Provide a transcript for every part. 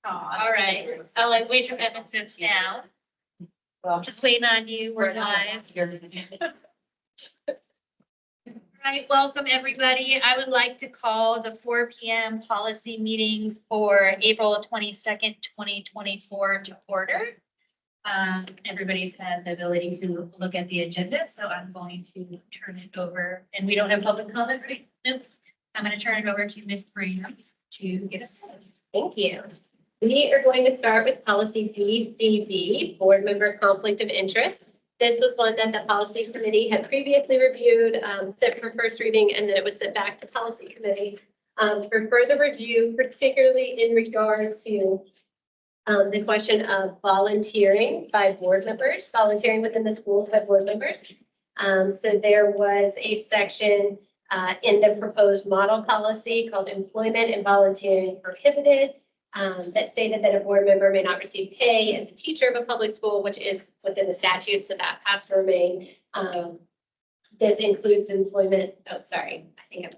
All right, I'll let Rachel Evans sit down. Just waiting on you, we're live. All right, welcome everybody. I would like to call the 4 p.m. policy meeting for April 22nd, 2024 to order. Everybody's had the ability to look at the agenda, so I'm going to turn it over, and we don't have public comment, right? No. I'm going to turn it over to Ms. Graham to get us started. Thank you. We are going to start with policy BCB, board member conflict of interest. This was one that the policy committee had previously reviewed, sent for first reading, and then it was sent back to policy committee for further review, particularly in regard to the question of volunteering by board members, volunteering within the schools by board members. So there was a section in the proposed model policy called employment and volunteering prohibited that stated that a board member may not receive pay as a teacher of a public school, which is within the statute, so that has to remain. This includes employment, oh, sorry, I think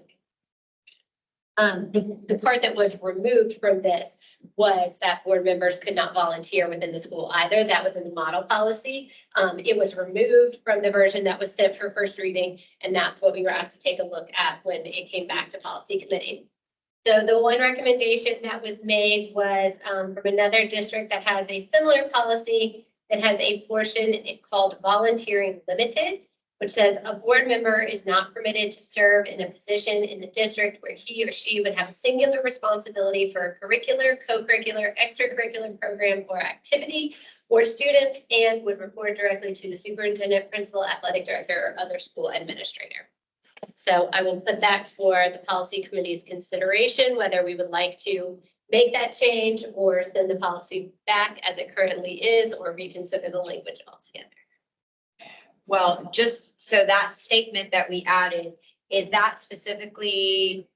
the part that was removed from this was that board members could not volunteer within the school either. That was in the model policy. It was removed from the version that was sent for first reading, and that's what we were asked to take a look at when it came back to policy committee. So the one recommendation that was made was from another district that has a similar policy that has a portion called volunteering limited, which says a board member is not permitted to serve in a position in the district where he or she would have a singular responsibility for a curricular, co-curricular, extracurricular program or activity or students and would report directly to the superintendent, principal, athletic director, or other school administrator. So I will put that for the policy committee's consideration, whether we would like to make that change or send the policy back as it currently is or reconsider the language altogether. Well, just so that statement that we added, is that specifically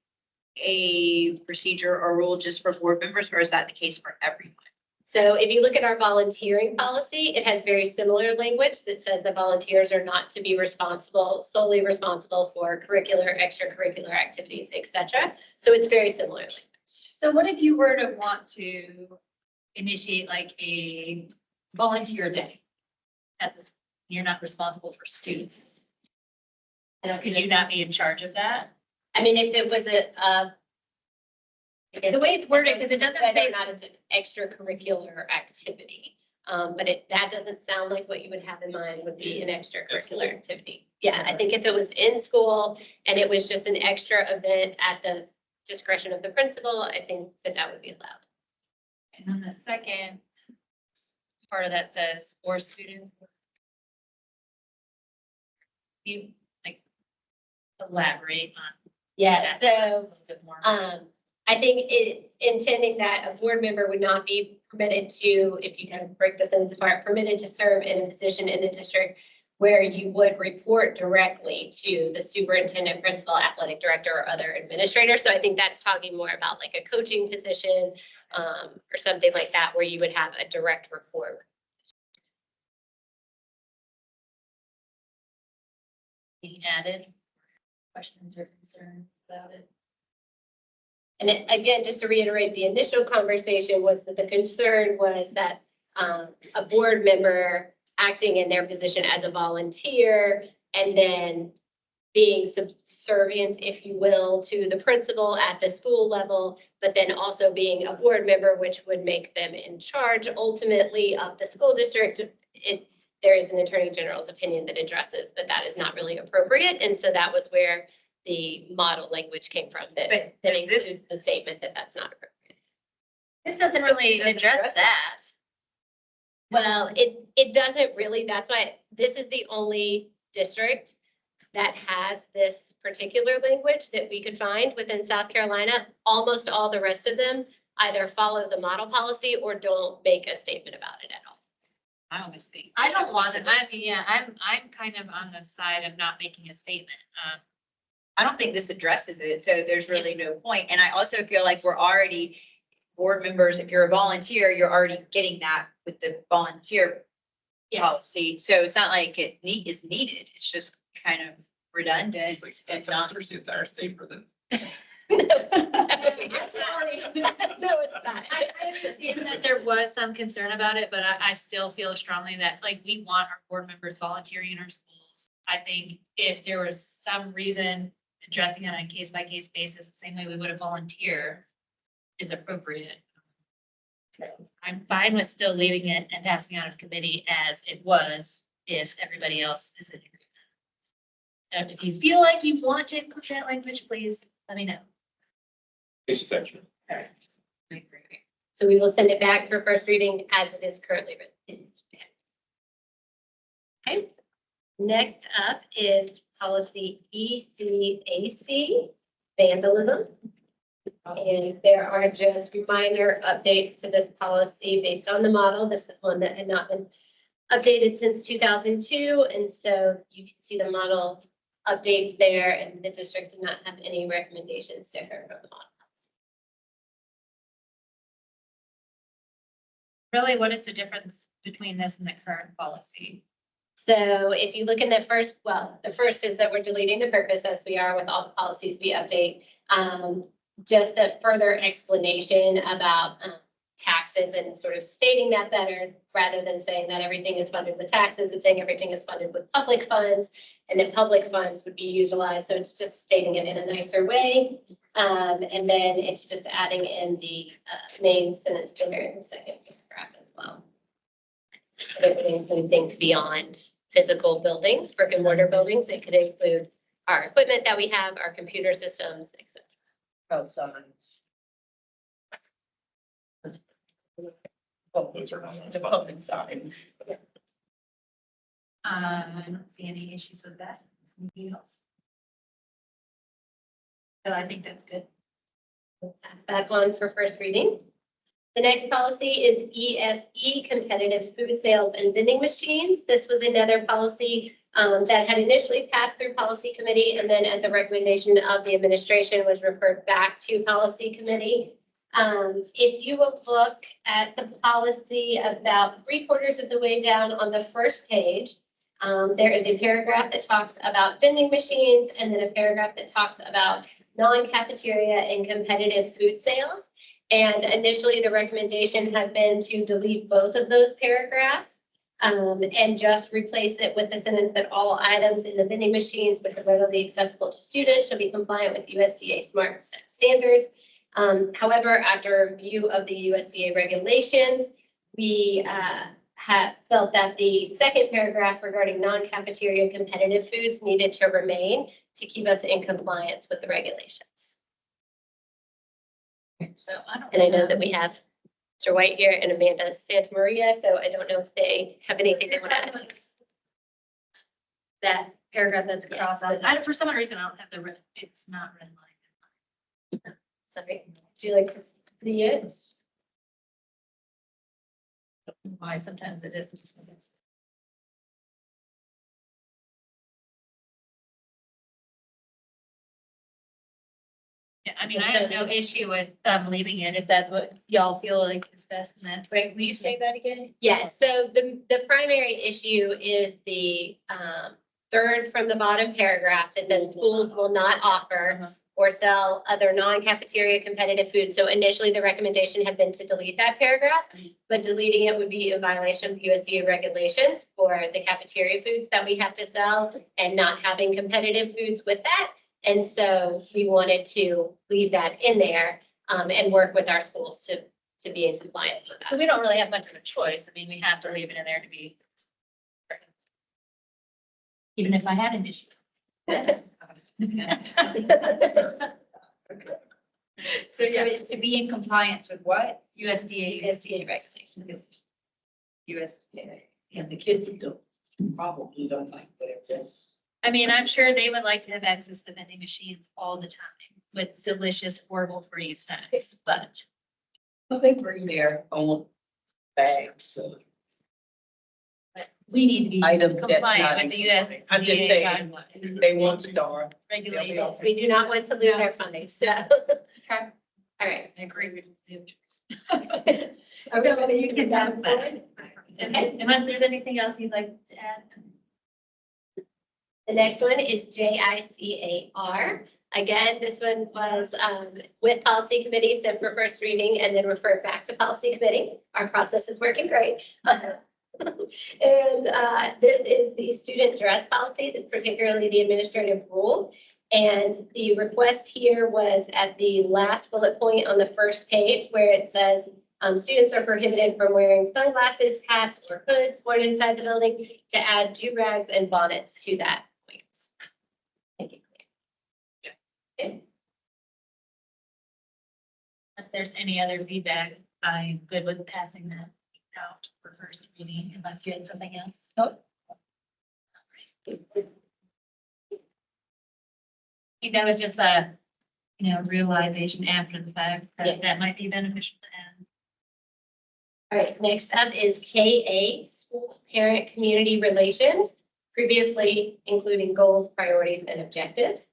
a procedure or rule just for board members, or is that the case for everyone? So if you look at our volunteering policy, it has very similar language that says that volunteers are not to be solely responsible for curricular, extracurricular activities, etc. So it's very similar language. So what if you were to want to initiate like a volunteer day at the school? You're not responsible for students. Could you not be in charge of that? I mean, if it was The way it's worded, because it doesn't whether say or not it's an extracurricular activity. But that doesn't sound like what you would have in mind would be an extracurricular activity. Yeah, I think if it was in school and it was just an extra event at the discretion of the principal, I think that would be allowed. And then the second part of that says, or students. You like elaborate on Yeah, that a so little bit more. I think it's intending that a board member would not be permitted to, if you kind of break the sentence apart, permitted to serve in a position in the district where you would report directly to the superintendent, principal, athletic director, or other administrator. So I think that's talking more about like a coaching position or something like that, where you would have a direct report. Being added, questions or concerns about it? And again, just to reiterate, the initial conversation was that the concern was that a board member acting in their position as a volunteer and then being subservient, if you will, to the principal at the school level, but then also being a board member, which would make them in charge ultimately of the school district. There is an attorney general's opinion that addresses that is not really appropriate. And so that was where the model language came from, that includes the statement that that's not appropriate. This doesn't really address that. Well, it doesn't really. That's why this is the only district that has this particular language that we could find within South Carolina. Almost all the rest of them either follow the model policy or don't make a statement about it at all. Honestly, I don't want to. I'm kind of on the side of not making a statement. I don't think this addresses it, so there's really no point. And I also feel like we're already board members. If you're a volunteer, you're already getting that with the volunteer policy. So it's not like it is needed. It's just kind of redundant. It's answers the entire state for this. I'm sorry. No, it's not. I understand there was some concern about it, but I still feel strongly that like we want our board members volunteering in our schools. I think if there was some reason addressing it on a case by case basis, the same way we would have volunteer is appropriate. So I'm fine with still leaving it and passing out of committee as it was, if everybody else is in agreement. And if you feel like you want to include that language, please let me know. It's just extra. So we will send it back for first reading as it is currently written. Okay. Next up is policy ECAC, vandalism. And there are just minor updates to this policy based on the model. This is one that had not been updated since 2002. And so you can see the model updates there, and the district did not have any recommendations to her from the model. Really, what is the difference between this and the current policy? So if you look in the first, well, the first is that we're deleting the purpose as we are with all the policies we update. Just the further explanation about taxes and sort of stating that better, rather than saying that everything is funded with taxes, it's saying everything is funded with public funds, and that public funds would be utilized. So it's just stating it in a nicer way. And then it's just adding in the main sentence there in the second paragraph as well. It would include things beyond physical buildings, brick and mortar buildings. It could include our equipment that we have, our computer systems, etc. Signs. Oh, Those are not- the public signs. I don't see any issues with that. Somebody else? So I think that's good. That one for first reading. The next policy is EFE, competitive food sales and vending machines. This was another policy that had initially passed through policy committee, and then at the recommendation of the administration was referred back to policy committee. If you will look at the policy about 3/4 of the way down on the first page, there is a paragraph that talks about vending machines, and then a paragraph that talks about non-cafeteria and competitive food sales. And initially, the recommendation had been to delete both of those paragraphs and just replace it with the sentence that all items in the vending machines which are readily accessible to students shall be compliant with USDA Smart Standards. However, after review of the USDA regulations, we have felt that the second paragraph regarding non-cafeteria competitive foods needed to remain to keep us in compliance with the regulations. So I don't. And I know that we have Mr. White here and Amanda Santa Maria, so I don't know if they have anything they want to add. That paragraph that's Yeah. across, I, for some reason, I don't have the, it's not red line. Sorry, would you like to see it? Why sometimes it is. Yeah, I mean, I have no issue with leaving it if that's what y'all feel like is best in that. Right. Will you say that again? Yes, so the primary issue is the third from the bottom paragraph that the schools will not offer or sell other non-cafeteria competitive foods. So initially, the recommendation had been to delete that paragraph, but deleting it would be in violation of USDA regulations for the cafeteria foods that we have to sell and not having competitive foods with that. And so we wanted to leave that in there and work with our schools to be in compliance with So that. we don't really have much of a choice. I mean, we have to leave it in there to be. Even if I had an issue. So So it's to be in compliance with what? USDA. USDA regulations. USDA. And the kids probably don't like what it says. I mean, I'm sure they would like to have access to vending machines all the time with delicious, horrible for you snacks, but. Well, they bring their own bags, so. We need to be Items that's compliant not with the included. I'm just USDA saying, guidelines, they want to start. regulations. We do not want to lose our funding, so. Okay. All right. I agree with you. So you can move forward. Okay, unless there's anything else you'd like to add. The next one is JICAR. Again, this one was with policy committee, sent for first reading and then referred back to policy committee. Our process is working great. And this is the student dress policy, particularly the administrative rule. And the request here was at the last bullet point on the first page where it says students are prohibited from wearing sunglasses, hats, or hoods worn inside the building, to add do-rags and bonnets to that point. Thank you. Okay. Unless there's any other feedback, I'm good with passing that out for first reading, unless you had something else. Nope. I think that was just a, realization after the fact Yeah. that that might be beneficial to add. All right, next up is KA, School Parent Community Relations, previously including goals, priorities, and objectives.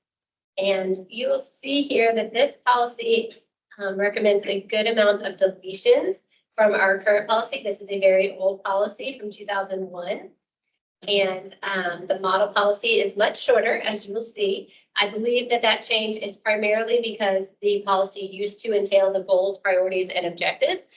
And you will see here that this policy recommends a good amount of deletions from our current policy. This is a very old policy from 2001. And the model policy is much shorter, as you will see. I believe that that change is primarily because the policy used to entail the goals, priorities, and objectives,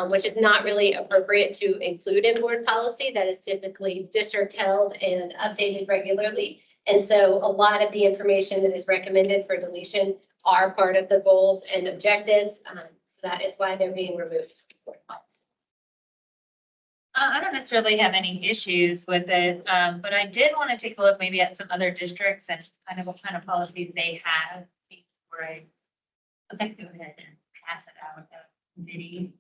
which is not really appropriate to include in board policy. That is typically district held and updated regularly. And so a lot of the information that is recommended for deletion are part of the goals and objectives. So that is why they're being removed from board policy. I don't necessarily have any issues with it, but I did want to take a look maybe at some other districts and kind of what kind of policies they have before let's go ahead and pass it out of committee.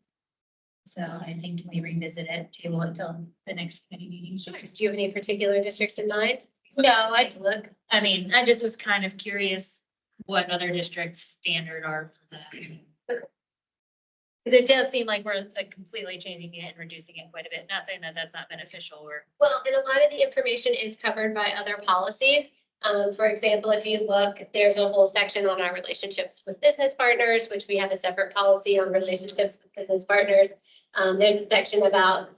So I think we revisit it, table it till the next committee meeting. Sure. Do you have any particular districts in mind? No, I look, I mean, I just was kind of curious what other districts standard are for that. Because it does seem like we're completely changing it and reducing it quite a bit. Not saying that that's not beneficial or. Well, and a lot of the information is covered by other policies. For example, if you look, there's a whole section on our relationships with business partners, which we have a separate policy on relationships with business partners. There's a section about,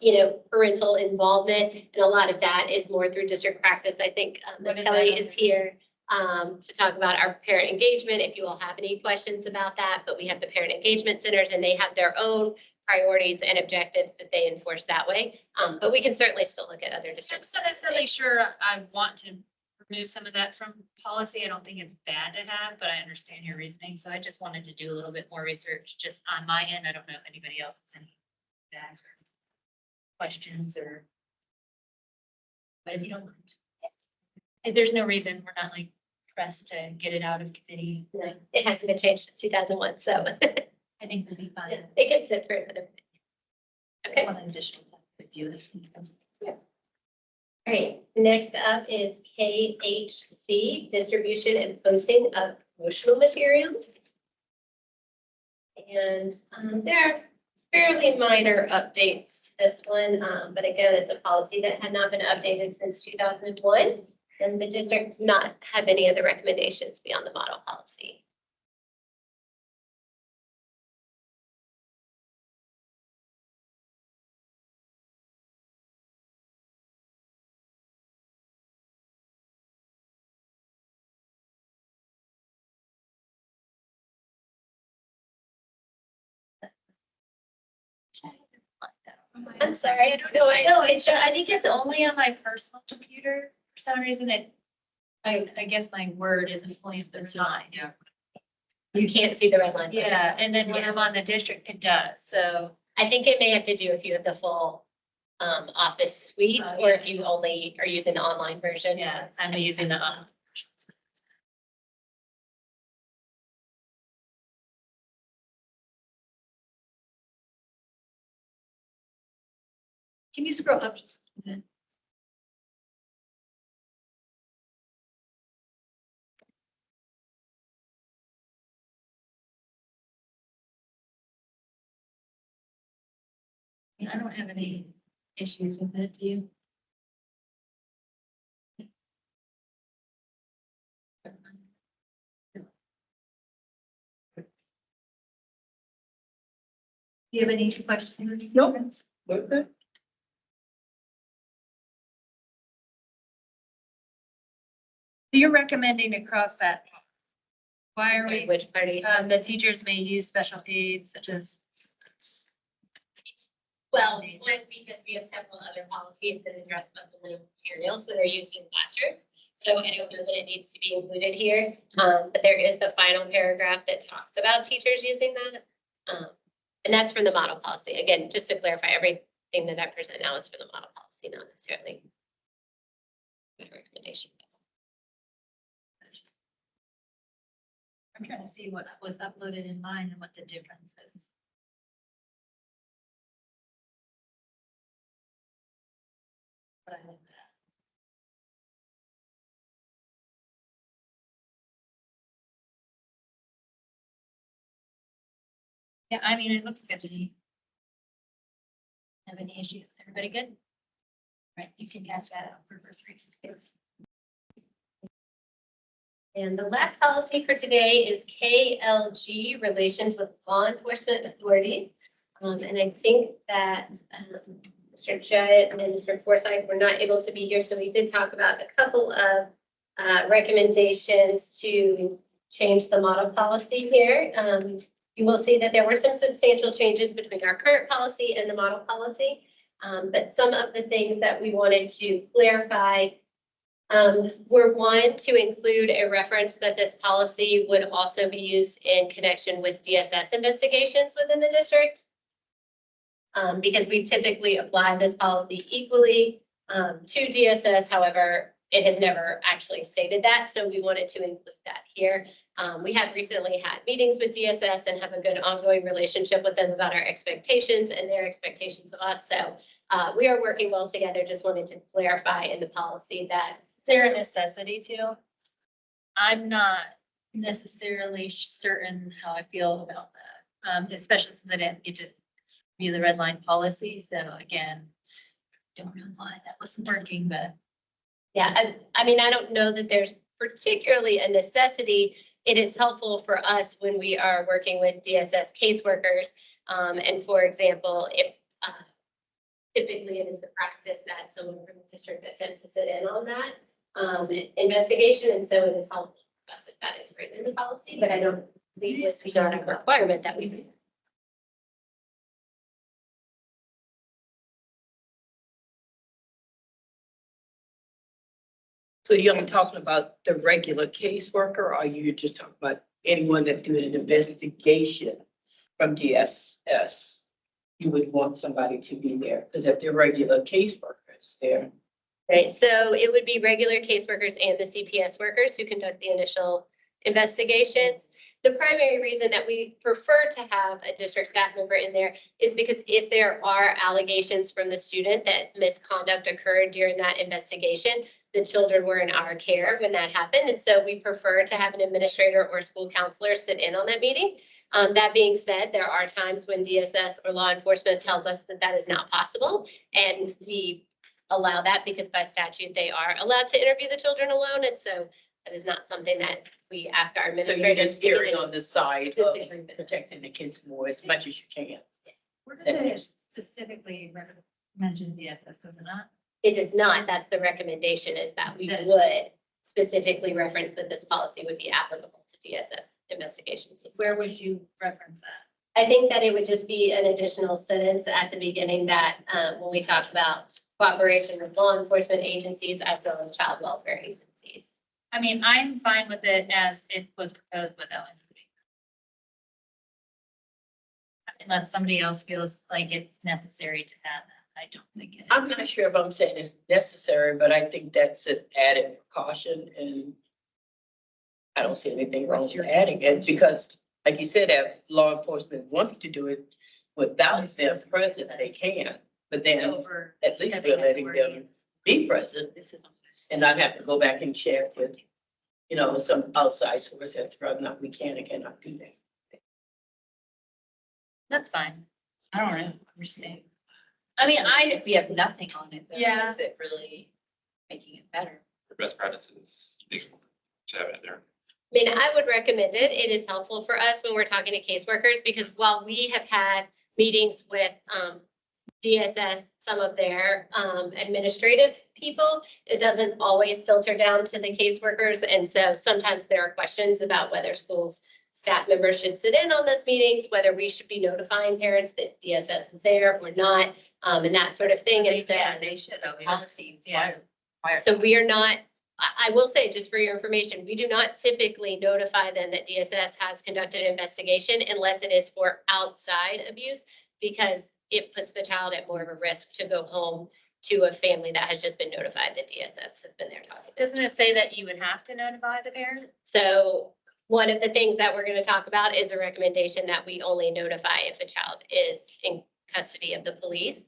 parental involvement, and a lot of that is more through district practice. I think What Ms. is Kelly that? is here to talk about our parent engagement, if you all have any questions about that. But we have the parent engagement centers, and they have their own priorities and objectives that they enforce that way. But we can certainly still look at other I'm districts. not necessarily sure I want to remove some of that from policy. I don't think it's bad to have, but I understand your reasoning. So I just wanted to do a little bit more research just on my end. I don't know if anybody else has any feedback or questions or. But if you don't mind. If there's no reason, we're not like pressed to get it out of committee. No, it hasn't been changed since 2001, so I think we'll be fine. it can sit for another. Okay. One additional review. All right, next up is KHC, distribution and posting of promotional materials. And there are fairly minor updates to this one, but again, it's a policy that had not been updated since 2001. And the district does not have any other recommendations beyond the model policy. I'm sorry, I don't know. No, I think it's only on my personal computer. For some reason, I guess my Word isn't pulling, but it's not. Yeah. You can't see the red line. Yeah, and then when I'm on the district, it does, so. I think it may have to do if you have the full Office suite, or if you only are using the online version. Yeah, I'm using the on. Can you scroll up just a bit? Yeah, I don't have any issues with it, do you? Do you have any questions or Nope. comments? Okay. So you're recommending to cross that Why are we, Which party? the teachers may use special aids such as. Well, one, because we have several other policies that address supplemental materials that are used in classrooms. So I don't know that it needs to be included here, but there is the final paragraph that talks about teachers using that. And that's from the model policy. Again, just to clarify, everything that I present now is for the model policy, not necessarily my recommendation. I'm trying to see what was uploaded in mine and what the difference is. But I looked at. Yeah, I mean, it looks good to me. Have any issues? Everybody good? Right, you can catch that out for first reading. And the last policy for today is KLG, Relations with Law Enforcement Authorities. And I think that Mr. Jett and Mr. Forsythe were not able to be here, so we did talk about a couple of recommendations to change the model policy here. You will see that there were some substantial changes between our current policy and the model policy. But some of the things that we wanted to clarify were one, to include a reference that this policy would also be used in connection with DSS investigations within the district. Because we typically apply this policy equally to DSS. However, it has never actually stated that, so we wanted to include that here. We have recently had meetings with DSS and have a good ongoing relationship with them about our expectations and their expectations of us. So we are working well together. Just wanted to clarify in the policy that. Is there a necessity to? I'm not necessarily certain how I feel about that, especially since I didn't get to view the red line policy. So again, don't know why that wasn't working, but. Yeah, I mean, I don't know that there's particularly a necessity. It is helpful for us when we are working with DSS caseworkers. And for example, if typically it is the practice that someone from the district attempts to sit in on that investigation. And so it is helpful for us if that is written in the policy, but I don't believe this is not a requirement that we do. So you're only talking about the regular caseworker, or are you just talking about anyone that's doing an investigation from DSS? You would want somebody to be there, because if they're regular caseworkers there. Right, so it would be regular caseworkers and the CPS workers who conduct the initial investigations. The primary reason that we prefer to have a district staff member in there is because if there are allegations from the student that misconduct occurred during that investigation, the children were in our care when that happened. And so we prefer to have an administrator or school counselor sit in on that meeting. That being said, there are times when DSS or law enforcement tells us that that is not possible. And we allow that because by statute, they are allowed to interview the children alone. And so that is not something that we ask our So administrators. you're just to do. steering on the side It's of agreement. protecting the kids more as much as you can. Where does it specifically mention DSS, does it not? It does not. That's the recommendation, is that we That- would specifically reference that this policy would be applicable to DSS investigations as well. Where would you reference that? I think that it would just be an additional sentence at the beginning that when we talk about cooperation with law enforcement agencies as well as child welfare agencies. I mean, I'm fine with it as it was proposed without including. Unless somebody else feels like it's necessary to add that. I don't think it I'm is. not sure if I'm saying it's necessary, but I think that's an added precaution, and I don't see anything wrong with adding it, because like you said, if law enforcement wants to do it without them present, they can. But then Over at least stepping we're letting them authorities. be present This is. and not have to go back and check with, some outside source as to whether or not we can or cannot do that. That's fine. I don't know, I'm just saying, I mean, if we have nothing on it, then Yeah. is it really making it better? For best practices, you think to have it in there. I mean, I would recommend it. It is helpful for us when we're talking to caseworkers, because while we have had meetings with DSS, some of their administrative people. It doesn't always filter down to the caseworkers. And so sometimes there are questions about whether schools staff members should sit in on those meetings, whether we should be notifying parents that DSS is there or not, and that sort of thing. And so, Yeah, they should have. Policy. Yeah. so we are not, I will say, just for your information, we do not typically notify them that DSS has conducted an investigation unless it is for outside abuse, because it puts the child at more of a risk to go home to a family that has just been notified that DSS has been there talking. Doesn't it say that you would have to notify the parent? So one of the things that we're going to talk about is a recommendation that we only notify if a child is in custody of the police.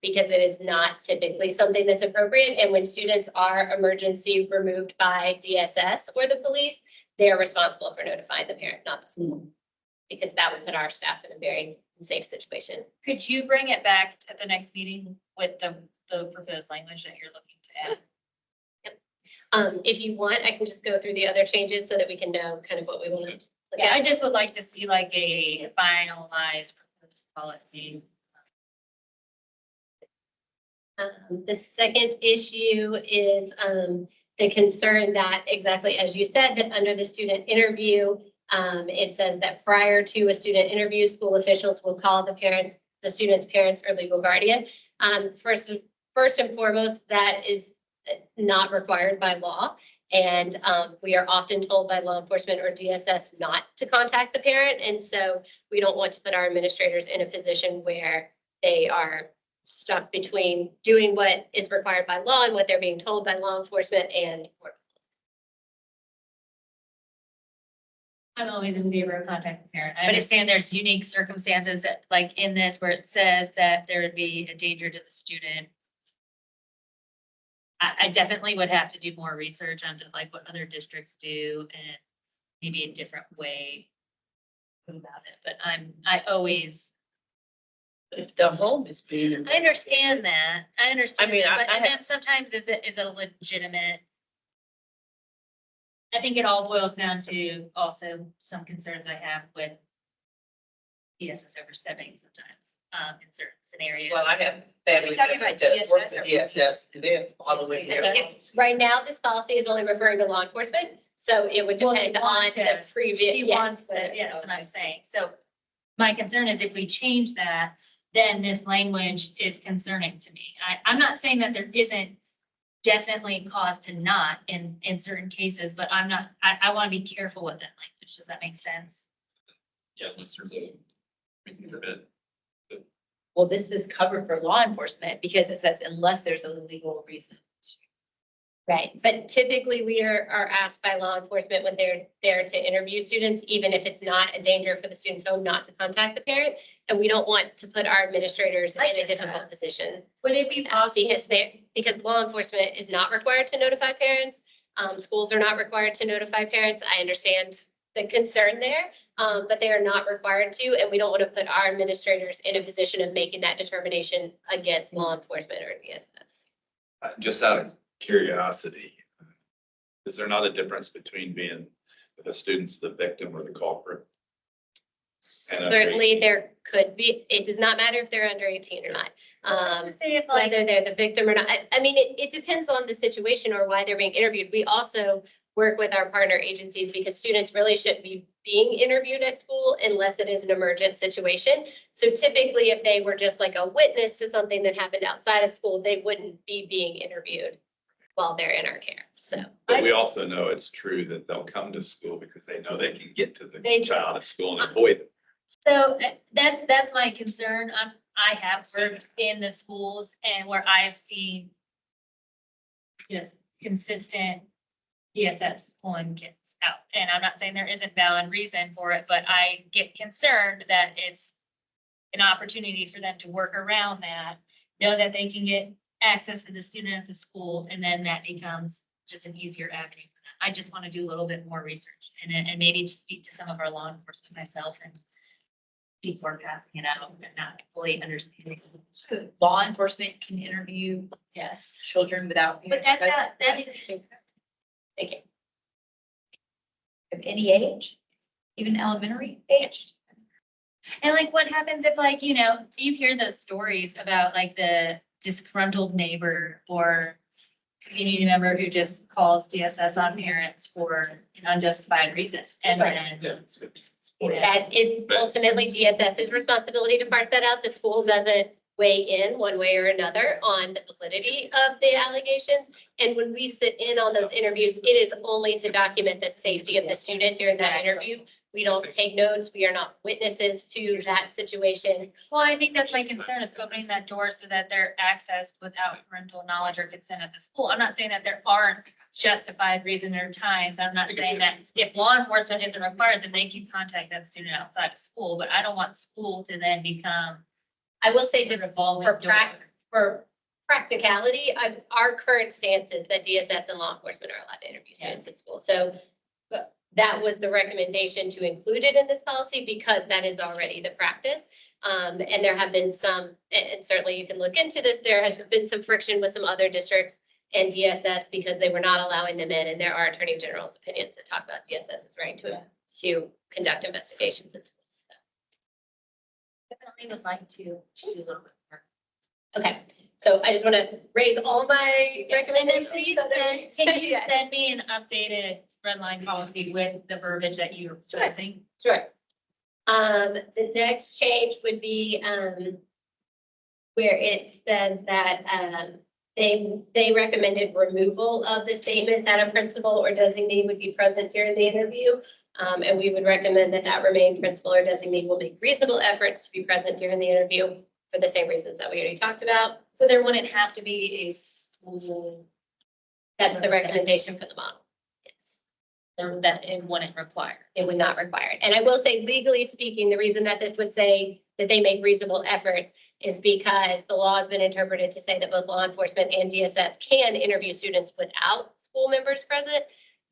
Because it is not typically something that's appropriate. And when students are emergency removed by DSS or the police, they're responsible for notifying the parent, not the school. Because that would put our staff in a very unsafe situation. Could you bring it back at the next meeting with the proposed language that you're looking to add? If you want, I can just go through the other changes so that we can know kind of what we want to look Yeah, at. I just would like to see like a finalized proposed policy. The second issue is the concern that, exactly as you said, that under the student interview, it says that prior to a student interview, school officials will call the student's parents or legal guardian. First and foremost, that is not required by law. And we are often told by law enforcement or DSS not to contact the parent. And so we don't want to put our administrators in a position where they are stuck between doing what is required by law and what they're being told by law enforcement and court. I'm always in favor of contacting the parent. I But it's- understand there's unique circumstances that, like in this where it says that there would be a danger to the student. I definitely would have to do more research on like what other districts do and maybe a different way about it, but I always, If the home is being. I understand that. I understand. I mean, that, I but and have- then sometimes is it a legitimate? I think it all boils down to also some concerns I have with DSS overstepping sometimes, in certain scenarios. Well, I have families talking about that work DSS for or- DSS, and they're following I their. think policy. Right now, this policy is only referring to law enforcement, so it would Well, they depend on want the to- previous. She yes, wants that, yeah, that's what I'm saying. So my concern is if we change that, then this language is concerning to me. I'm not saying that there isn't definitely cause to not in certain cases, but I want to be careful with that language. Does that make sense? Yeah, unless there's a reason for it. Well, this is covered for law enforcement because it says unless there's a legal reason. Right, but typically we are asked by law enforcement when they're there to interview students, even if it's not a danger for the student's home, not to contact the parent. And we don't want to put our administrators I in a get difficult that. position. Would it be possible? Because law enforcement is not required to notify parents. Schools are not required to notify parents. I understand the concern there, but they are not required to, and we don't want to put our administrators in a position of making that determination against law enforcement or DSS. Just out of curiosity, is there not a difference between being the student's the victim or the culprit? And under Certainly, there could be, it does not matter if they're under 18 or not. Say if like, Whether they're the victim or not. I mean, it depends on the situation or why they're being interviewed. We also work with our partner agencies because students really shouldn't be being interviewed at school unless it is an emergent situation. So typically, if they were just like a witness to something that happened outside of school, they wouldn't be being interviewed while they're in our care. So, But we also know it's true that they'll come to school because they know they can get to the They do. child at school and avoid them. so that's my concern. I have worked in the schools and where I have seen just consistent DSS pulling kids out. And I'm not saying there isn't valid reason for it, but I get concerned that it's an opportunity for them to work around that, know that they can get access to the student at the school, and then that becomes just an easier avenue. I just want to do a little bit more research and maybe just speak to some of our law enforcement myself and people are passing it out and not fully understanding. So law enforcement can interview Yes. children without. But that's thank you. Of any age, even elementary age. And like, what happens if like, you hear those stories about like the disgruntled neighbor or community member who just calls DSS on parents for an unjustified reason. And then, Yeah, it's good. Support it. That is ultimately DSS's responsibility to part that out. The school doesn't weigh in one way or another on the validity of the allegations. And when we sit in on those interviews, it is only to document the safety of the student during that interview. We don't take notes. We are not witnesses to that situation. well, I think that's my concern is opening that door so that they're accessed without parental knowledge or consent at the school. I'm not saying that there aren't justified reason or times. I'm not saying that if law enforcement isn't required, then they can contact that student outside of school, but I don't want school to then become I will say a just revolving for door. for practicality, our current stance is that DSS and law enforcement are allowed to interview students at school. So but that was the recommendation to include it in this policy because that is already the practice. And there have been some, and certainly you can look into this, there has been some friction with some other districts and DSS because they were not allowing them in. And there are attorney general's opinions that talk about DSS's right to conduct investigations in schools. So. Definitely would like to do a little bit more. Okay, so I just want to raise all my recommendations. Please send, can you send me an updated red line policy with the verbiage that you're choosing? Sure. The next change would be, where it says that, they recommended removal of the statement that a principal or designee would be present during the interview. And we would recommend that that remain principal or designee will make reasonable efforts to be present during the interview for the same reasons that we already talked about. So there wouldn't have to be a school, That's the recommendation for the model. Yes. that it wouldn't require. It would not require it. And I will say, legally speaking, the reason that this would say that they make reasonable efforts is because the law has been interpreted to say that both law enforcement and DSS can interview students without school members present.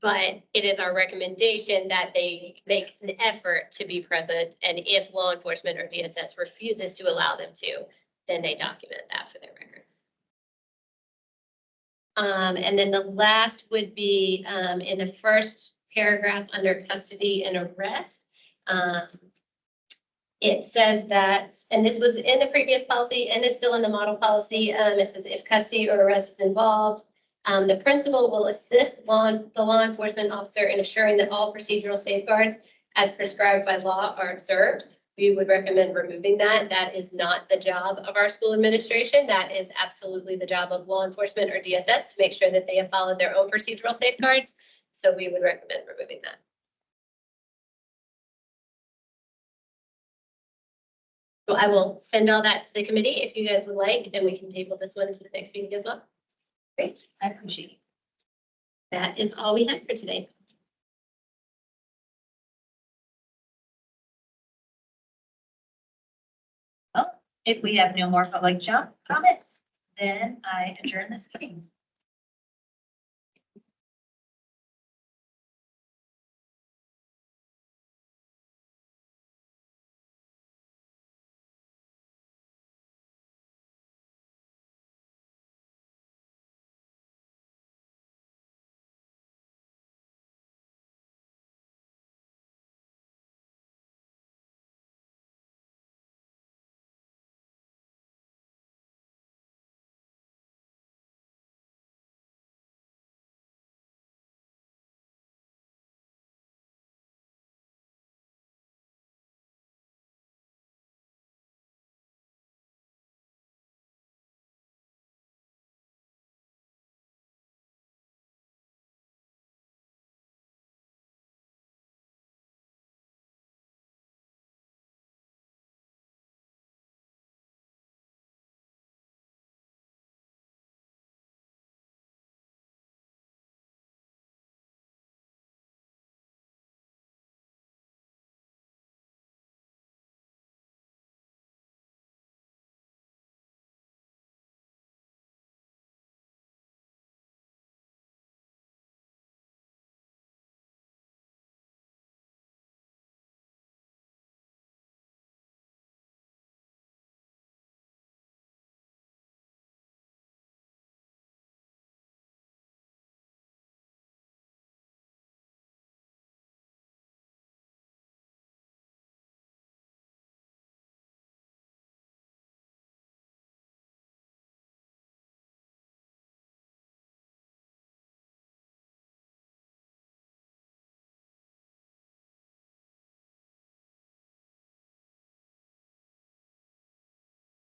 But it is our recommendation that they make an effort to be present. And if law enforcement or DSS refuses to allow them to, then they document that for their records. And then the last would be in the first paragraph under custody and arrest. It says that, and this was in the previous policy and is still in the model policy. It says if custody or arrest is involved, the principal will assist the law enforcement officer in assuring that all procedural safeguards as prescribed by law are observed. We would recommend removing that. That is not the job of our school administration. That is absolutely the job of law enforcement or DSS to make sure that they have followed their own procedural safeguards. So we would recommend removing that. So I will send all that to the committee if you guys would like, and we can table this one to the next meeting as well. Great. I appreciate it. That is all we have for today. If we have no more public comments, then I adjourn this meeting.